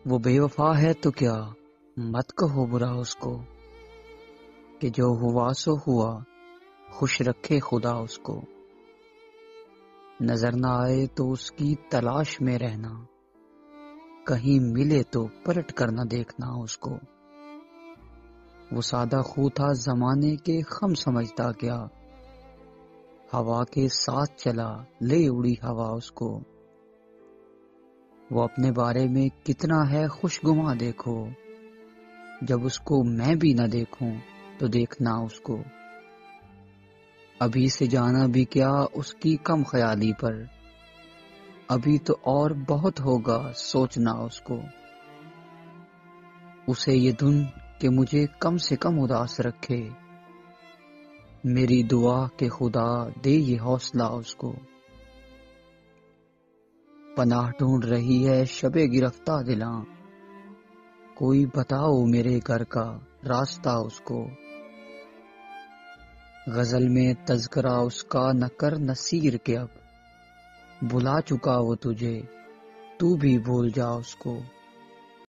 وہ بے وفا ہے تو کیا، مت کہو برا اس کو، کہ جو ہوا سو ہوا، خوش رکھے خدا اس کو۔ نظر نہ آئے تو اس کی تلاش میں رہنا، کہیں ملے تو پلٹ کر نہ دیکھنا اس کو۔ وہ سادہ خو تھا زمانے کے خم سمجھتا کیا، ہوا کے ساتھ چلا لے اڑی ہوا اس کو۔ وہ اپنے بارے میں کتنا ہے خوش گما دیکھو، جب اس کو میں بھی نہ دیکھوں تو دیکھنا اس کو۔ ابھی سے جانا بھی کیا اس کی کم خیالی پر، ابھی تو اور بہت ہوگا سوچنا اس کو۔ اسے یہ دھن کہ مجھے کم سے کم اداس رکھے، میری دعا کہ خدا دے یہ حوصلہ اس کو۔ پناہ ڈھونڈ رہی ہے شب گرفتہ دلاں، کوئی بتاؤ میرے گھر کا راستہ اس کو۔ غزل میں تذکرہ اس کا نہ کر نصیر کے، اب بلا چکا وہ تجھے تو بھی بھول جا اس کو۔